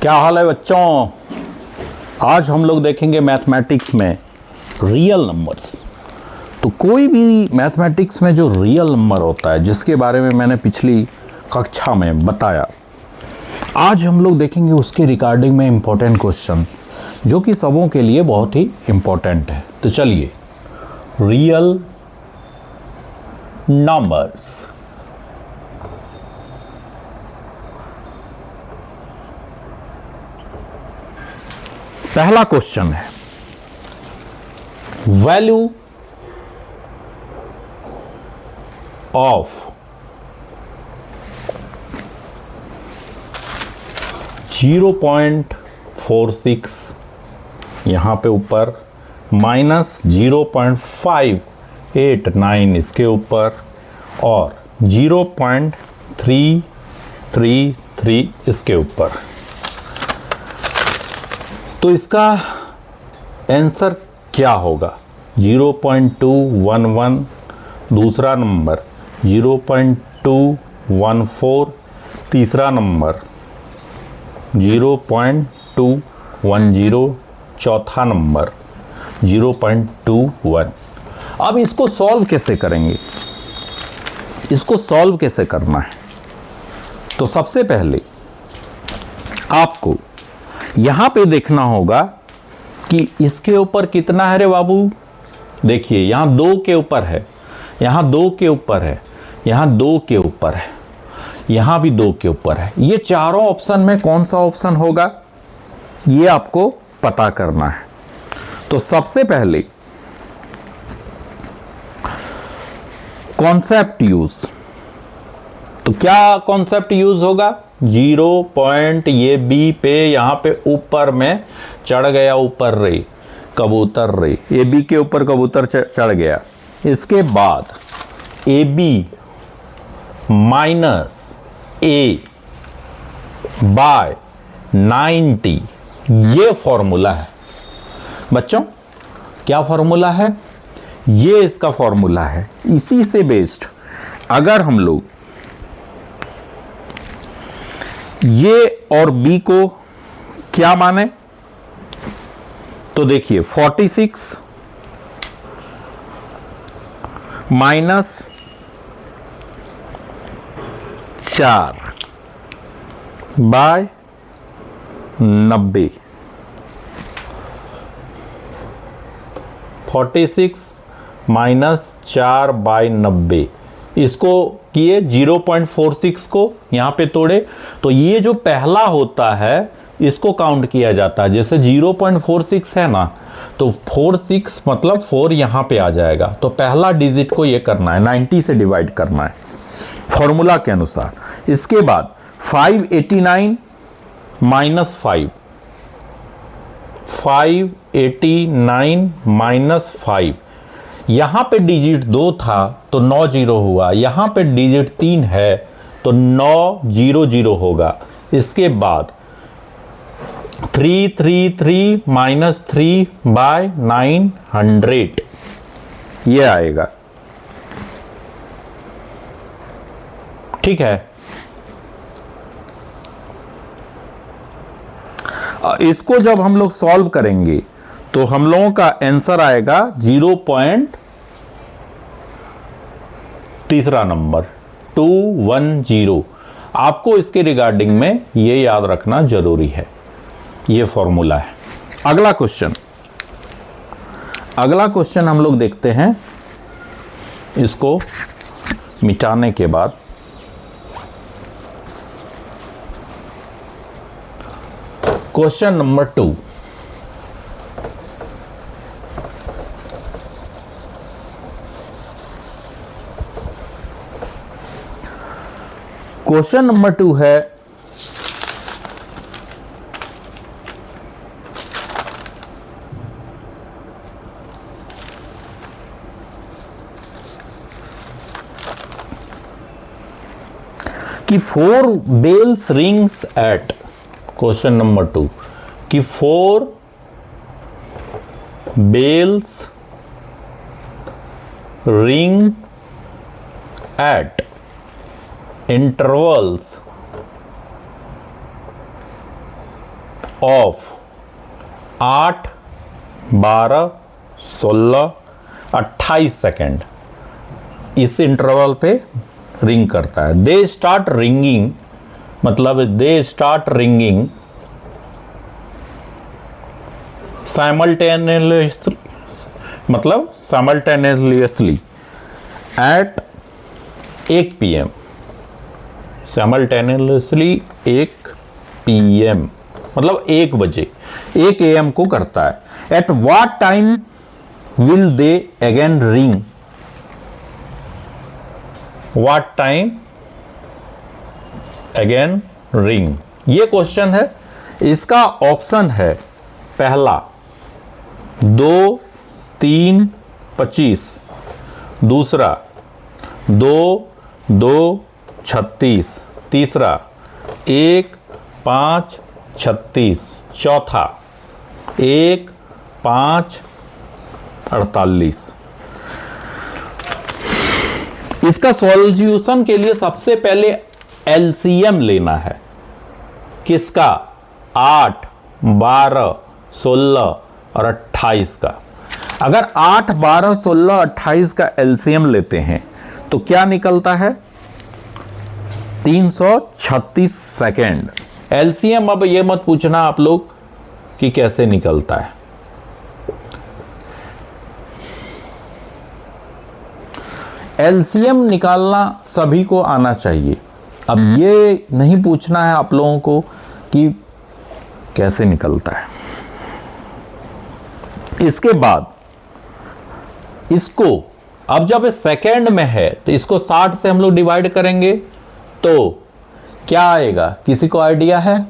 क्या हाल है बच्चों। आज हम लोग देखेंगे मैथमेटिक्स में रियल नंबर्स। तो कोई भी मैथमेटिक्स में जो रियल नंबर होता है, जिसके बारे में मैंने पिछली कक्षा में बताया, आज हम लोग देखेंगे उसके रिगार्डिंग में इम्पोर्टेंट क्वेश्चन, जो कि सबों के लिए बहुत ही इम्पोर्टेंट है। तो चलिए, रियल नंबर्स। पहला क्वेश्चन है, वैल्यू ऑफ 0.46 यहाँ पे ऊपर माइनस 0.589 इसके ऊपर और 0.333 इसके ऊपर। तो इसका आंसर क्या होगा? 0.211 दूसरा नंबर, 0.214 तीसरा नंबर, 0.210 चौथा नंबर, 0.21। अब इसको सॉल्व कैसे करेंगे? इसको सॉल्व कैसे करना है? तो सबसे पहले आपको यहां पे देखना होगा कि इसके ऊपर कितना है रे बाबू। देखिए, यहां 2 के ऊपर है, यहां 2 के ऊपर है, यहां 2 के ऊपर है, यहां भी 2 के ऊपर है। ये चारों ऑप्शन में कौन सा ऑप्शन होगा, ये आपको पता करना है। तो सबसे पहले कॉन्सेप्ट यूज। तो क्या कॉन्सेप्ट यूज होगा? 0 पॉइंट ये बी पे, यहां पे ऊपर में चढ़ गया, ऊपर रे कबूतर रे, ए बी के ऊपर कबूतर चढ़ गया। इसके बाद A B minus A by 90, ये फॉर्मूला है बच्चों। क्या फॉर्मूला है? ये इसका फॉर्मूला है। इसी से बेस्ड अगर हम लोग ये और बी को क्या माने, तो देखिए 46 माइनस 4 बाय 90, 46 माइनस 4 बाय 90, इसको किए 0.46 को यहां पे तोड़े, तो ये जो पहला होता है इसको काउंट किया जाता है। जैसे 0.46 है ना, तो 46 मतलब 4 यहां पे आ जाएगा। तो पहला डिजिट को ये करना है, 90 से डिवाइड करना है फॉर्मूला के अनुसार। इसके बाद 589 माइनस 5, 589 माइनस 5, यहां पे डिजिट 2 था तो 9 0 हुआ, यहां पे डिजिट 3 है तो 9 0 0 होगा। इसके बाद 333 माइनस 3 बाय 900, ये आएगा। ठीक है, इसको जब हम लोग सॉल्व करेंगे तो हम लोगों का आंसर आएगा 0. तीसरा नंबर 210। आपको इसके रिगार्डिंग में ये याद रखना जरूरी है, ये फॉर्मूला है। अगला क्वेश्चन हम लोग देखते हैं। इसको मिटाने के बाद क्वेश्चन नंबर 2। क्वेश्चन नंबर 2 है, कि 4 bells rings at, question number 2 कि 4 bells ring at intervals of 8, 12, 16, 28 second इस इंटरवल पे रिंग करता है। दे स्टार्ट रिंगिंग, मतलब दे स्टार्ट रिंगिंग साइमल्टेनियसली, मतलब simultaneously eight 1 PM, simultaneously 1 PM मतलब 1 बजे, 1 AM को करता है। At what time will they again ring, what time again ring, ये क्वेश्चन है। इसका ऑप्शन है पहला 2, 3, 25, दूसरा 2, 2, 36, तीसरा 1, 5, 36, चौथा 1, 5, 48। इसका सॉल्यूशन के लिए सबसे पहले एलसीएम लेना है। किसका? 8, 12, 16 और 28 का। अगर 8, 12, 16, 28 का एलसीएम लेते हैं तो क्या निकलता है? 336 सेकेंड। एलसीएम अब ये मत पूछना आप लोग कि कैसे निकलता है। एलसीएम निकालना सभी को आना चाहिए। अब ये नहीं पूछना है आप लोगों को कि कैसे निकलता है। इसके बाद इसको, अब जब सेकेंड में है तो इसको 60 से हम लोग डिवाइड करेंगे तो क्या आएगा? किसी को आइडिया है?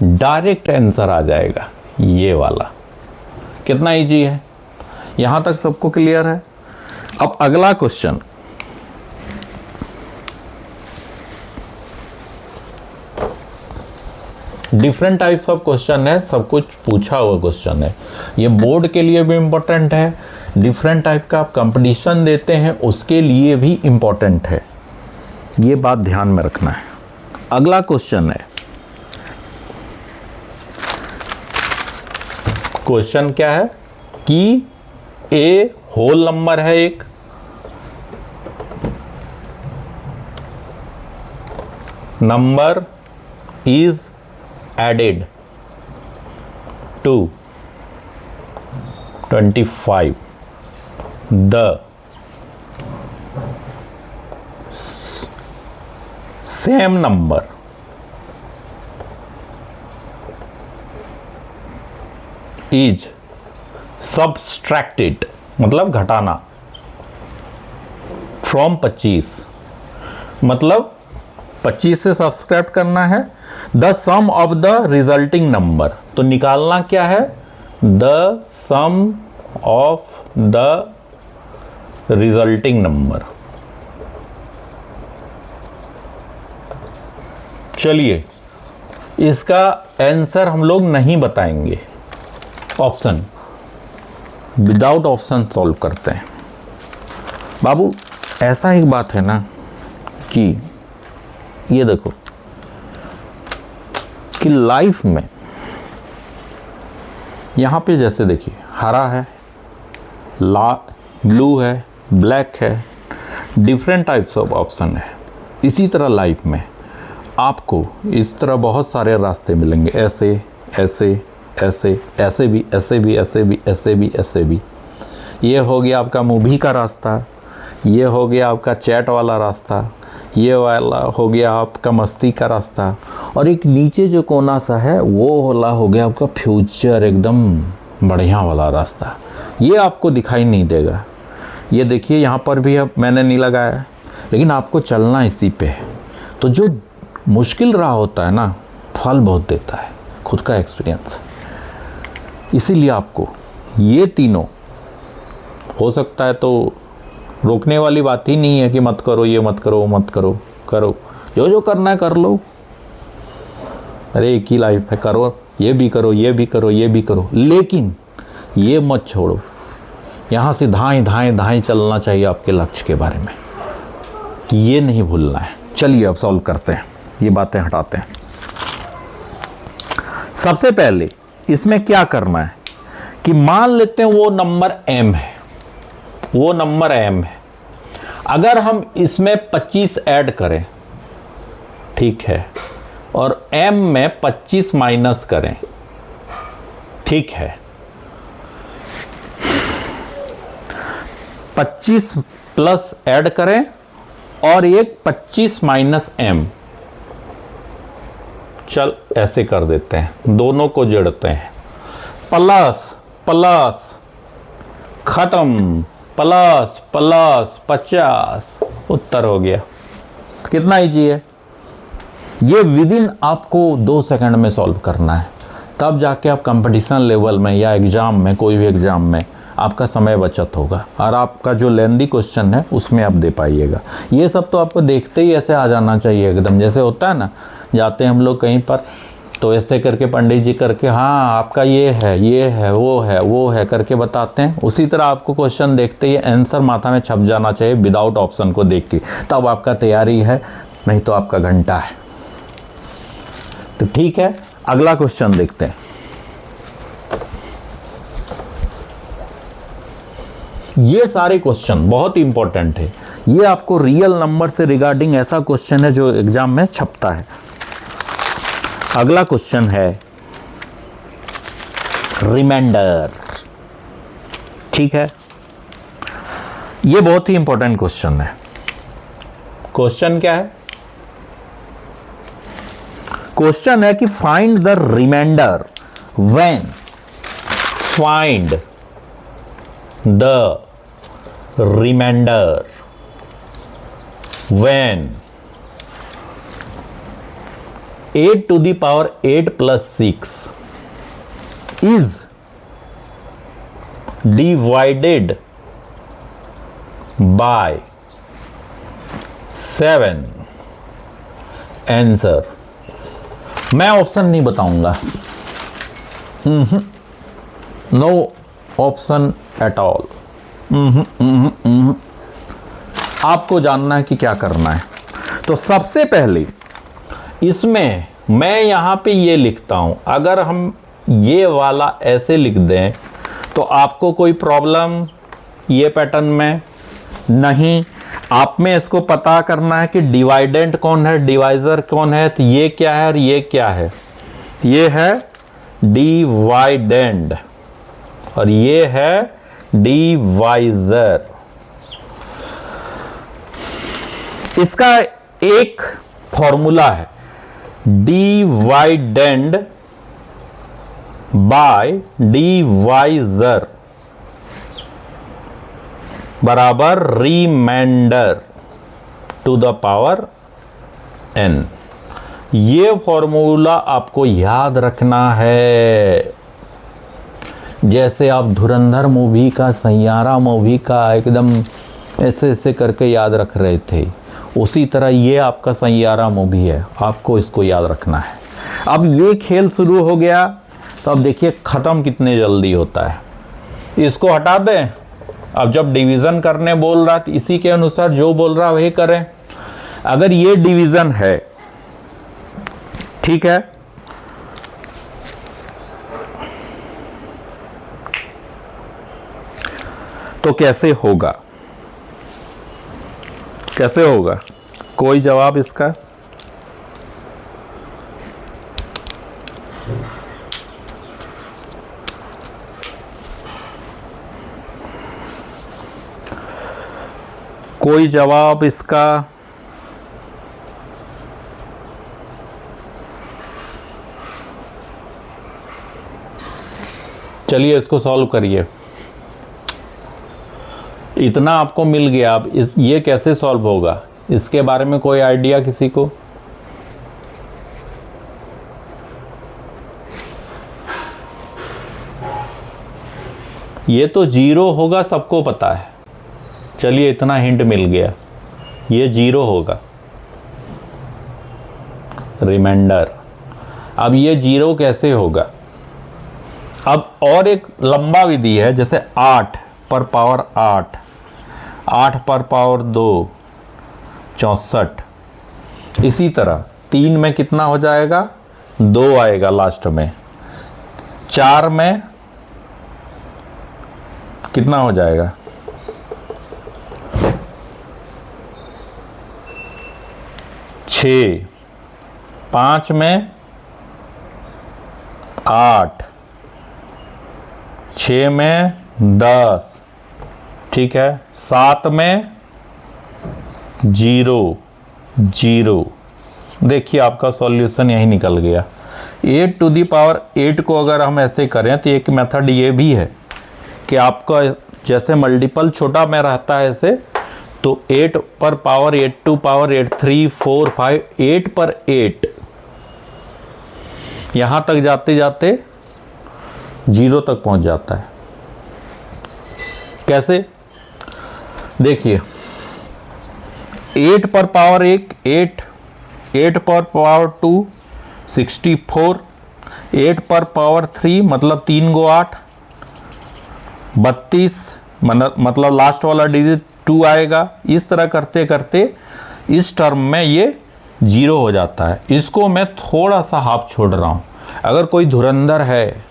डायरेक्ट आंसर आ जाएगा ये वाला। कितना इजी है, यहां तक सबको क्लियर है? अब अगला question, different types of question है, सब कुछ पूछा हुआ क्वेश्चन है। ये बोर्ड के लिए भी इंपॉर्टेंट है, डिफरेंट टाइप का आप कंपटीशन देते हैं उसके लिए भी इंपॉर्टेंट है, ये बात ध्यान में रखना है। अगला क्वेश्चन है, क्वेश्चन क्या है कि ए होल नंबर है एक, number is added to 25, the same number is subtracted, मतलब घटाना, फ्रॉम 25, मतलब 25 से सब्सट्रैक्ट करना है। The sum of the resulting number, तो निकालना क्या है? The sum of the resulting number. चलिए इसका आंसर हम लोग नहीं बताएंगे, ऑप्शन विदाउट ऑप्शन सॉल्व करते हैं। बाबू ऐसा एक बात है ना कि ये देखो कि लाइफ में यहां पे जैसे देखिए हरा है, ब्लू है, ब्लैक है, डिफरेंट टाइप्स ऑफ ऑप्शन है। इसी तरह लाइफ में आपको इस तरह बहुत सारे रास्ते मिलेंगे, ऐसे ऐसे ऐसे ऐसे भी, ऐसे भी, ऐसे भी, ऐसे भी, ऐसे भी। ये हो गया आपका मूवी का रास्ता, ये हो गया आपका चैट वाला रास्ता, ये वाला हो गया आपका मस्ती का रास्ता, और एक नीचे जो कोना सा है वो वाला हो गया आपका फ्यूचर एकदम बढ़िया वाला रास्ता। ये आपको दिखाई नहीं देगा। ये देखिए यहाँ पर भी अब मैंने नहीं लगाया, लेकिन आपको चलना इसी पे है। तो जो मुश्किल राह होता है ना, फल बहुत देता है, खुद का एक्सपीरियंस। इसीलिए आपको ये तीनों हो सकता है, तो रोकने वाली बात ही नहीं है कि मत करो, ये मत करो, मत करो, करो जो जो करना है कर लो। अरे एक ही लाइफ है, करो, ये भी करो, ये भी करो, ये भी करो, लेकिन ये मत छोड़ो। यहाँ से धाएं धाएं धाएं चलना चाहिए आपके लक्ष्य के बारे में, कि ये नहीं भूलना है। चलिए अब सॉल्व करते हैं, ये बातें हटाते हैं। सबसे पहले इसमें क्या करना है कि मान लेते हैं वो नंबर m है, वो नंबर m है। अगर हम इसमें 25 ऐड करें, ठीक है, और m में 25 माइनस करें, ठीक है, 25 प्लस ऐड करें और एक 25 माइनस m, चल ऐसे कर देते हैं, दोनों को जोड़ते हैं, प्लस प्लस खत्म, प्लस प्लस 50, उत्तर हो गया। कितना इजी है ये, विद इन आपको 2 सेकंड में सॉल्व करना है, तब जाके आप कंपटीशन लेवल में या एग्जाम में, कोई भी एग्जाम में आपका समय बचत होगा और आपका जो लेंदी क्वेश्चन है उसमें आप दे पाइएगा। ये सब तो आपको देखते ही ऐसे आ जाना चाहिए एकदम, जैसे होता है ना, जाते हैं हम लोग कहीं पर तो ऐसे करके पंडित जी करके, हाँ आपका ये है, ये है, वो है करके बताते हैं, उसी तरह आपको क्वेश्चन देखते ही आंसर माथा में छप जाना चाहिए विदाउट ऑप्शन को देख के, तब आपका तैयारी है, नहीं तो आपका घंटा है। तो ठीक है, अगला क्वेश्चन देखते हैं। ये सारे क्वेश्चन बहुत इंपॉर्टेंट है, ये आपको रियल नंबर से रिगार्डिंग ऐसा क्वेश्चन है जो एग्जाम में छपता है। अगला क्वेश्चन है रिमाइंडर, ठीक है, ये बहुत ही इंपॉर्टेंट क्वेश्चन है। क्वेश्चन क्या है? क्वेश्चन है कि find the reminder when, find the reminder when 8 to the power 8 plus 6 is divided by 7। Answer मैं ऑप्शन नहीं बताऊंगा, नो ऑप्शन एट ऑल। आपको जानना है कि क्या करना है। तो सबसे पहले इसमें मैं यहाँ पे ये लिखता हूँ, अगर हम ये वाला ऐसे लिख दें तो आपको कोई प्रॉब्लम ये पैटर्न में नहीं। आप में इसको पता करना है कि डिवाइडेंट कौन है, डिवाइजर कौन है, तो ये क्या है और ये क्या है, ये है डिवाइडेंड और ये है डिवाइजर। इसका एक फॉर्मूला है, डिवाइडेंड बाय डिवाइजर बराबर reminder to the power n। ये फॉर्मूला आपको याद रखना है। जैसे आप धुरंधर मूवी का, सैयारा मूवी का एकदम ऐसे ऐसे करके याद रख रहे थे, उसी तरह ये आपका सैयारा मूवी है, आपको इसको याद रखना है। अब ये खेल शुरू हो गया तो अब देखिए ख़त्म कितने जल्दी होता है। इसको हटा दें, अब जब डिवीज़न करने बोल रहा तो इसी के अनुसार जो बोल रहा वही करें। अगर ये डिवीज़न है, ठीक है, तो कैसे होगा, कैसे होगा, कोई जवाब इसका? कोई जवाब इसका? चलिए इसको सॉल्व करिए। इतना आपको मिल गया, अब ये कैसे सॉल्व होगा, इसके बारे में कोई आइडिया किसी को? ये तो जीरो होगा, सबको पता है। चलिए इतना हिंट मिल गया, ये जीरो होगा, रिमाइंडर। अब ये जीरो कैसे होगा? अब और एक लंबा विधि है, जैसे 8 पर पावर 8, 8 पर पावर 2, 64। इसी तरह 3 में कितना हो जाएगा, 2 आएगा लास्ट में, 4 में कितना हो जाएगा? 6, 5 में 8, 6 में 10, ठीक है, 7 में 0, 0। देखिए आपका सॉल्यूशन यही निकल गया। 8 टू दी पावर 8 को अगर हम ऐसे करें तो एक मेथड ये भी है कि आपका जैसे मल्टीपल छोटा में रहता है ऐसे, तो 8 पर पावर 8 टू पावर 8, 3, 4, 5, 8 पर 8 यहां तक जाते जाते 0 तक पहुंच जाता है। कैसे? देखिए 8 पर पावर 1 8, 8 पर पावर 2 64, 8 पर पावर 3 मतलब 3 गो 8, 32, मतलब लास्ट वाला डिजिट 2 आएगा। इस तरह करते करते इस टर्म में ये 0 हो जाता है। इसको मैं थोड़ा सा हाफ छोड़ रहा हूँ, अगर कोई धुरंधर है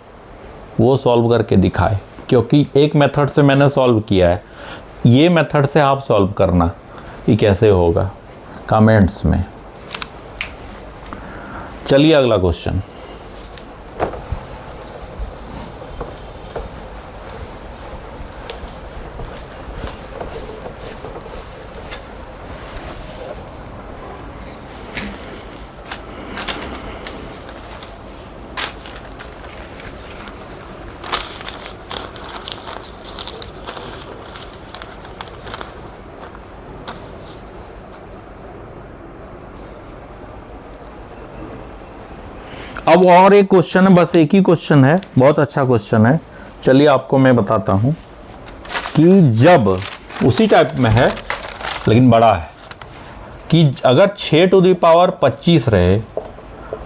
वो सॉल्व करके दिखाए, क्योंकि एक मेथड से मैंने सॉल्व किया है, ये मेथड से आप सॉल्व करना कि कैसे होगा कमेंट्स में। चलिए अगला क्वेश्चन। अब और एक क्वेश्चन है, बस एक ही क्वेश्चन है, बहुत अच्छा क्वेश्चन है। चलिए आपको मैं बताता हूं कि जब उसी टाइप में है लेकिन बड़ा है कि अगर 6 टू दी पावर 25 रहे,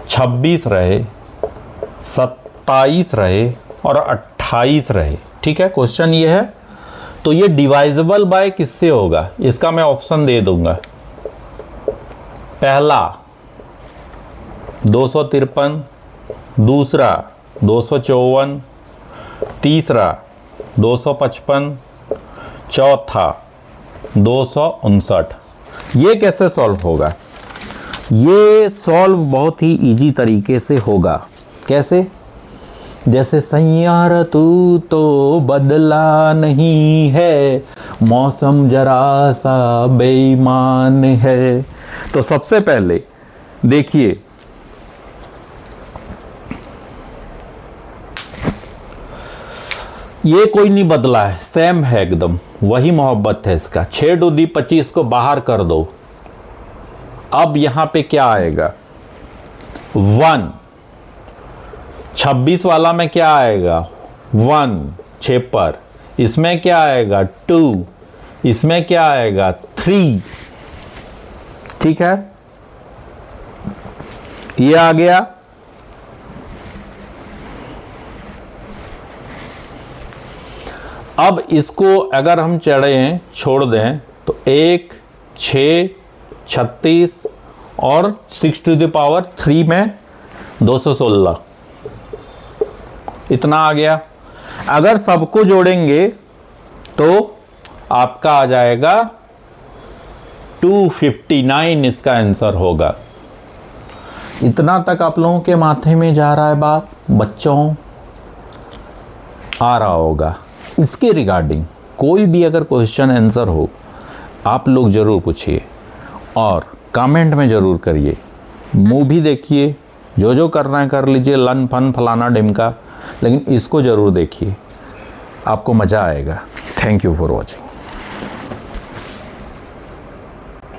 26 रहे, 27 रहे और 28 रहे, ठीक है, क्वेश्चन ये है, तो ये डिवाइजेबल बाय किससे होगा? इसका मैं ऑप्शन दे दूंगा। पहला 253, दूसरा 254, तीसरा 255, चौथा 259। ये कैसे सॉल्व होगा? ये सॉल्व बहुत ही इजी तरीके से होगा। कैसे? जैसे सैयारा तू तो बदला नहीं है, मौसम जरा सा बेईमान है। तो सबसे पहले देखिए, ये कोई नहीं बदला है, सेम है एकदम, वही मोहब्बत है इसका। 6 टू दी 25 को बाहर कर दो, अब यहां पे क्या आएगा? 1। 26 वाला में क्या आएगा? 1 6 पर। इसमें क्या आएगा? 2। इसमें क्या आएगा? 3। ठीक है, ये आ गया। अब इसको अगर हम छोड़ दें तो 1, 6, 36 और 6 टू द पावर 3 में 216, इतना आ गया। अगर सबको जोड़ेंगे तो आपका आ जाएगा 259, इसका आंसर होगा। इतना तक आप लोगों के माथे में जा रहा है बात, बच्चों आ रहा होगा। इसके रिगार्डिंग कोई भी अगर क्वेश्चन आंसर हो, आप लोग ज़रूर पूछिए और कमेंट में ज़रूर करिए। मूवी देखिए, जो जो करना है कर लीजिए, लन फन फलाना ढिमका, लेकिन इसको ज़रूर देखिए, आपको मज़ा आएगा। Thank you for watching.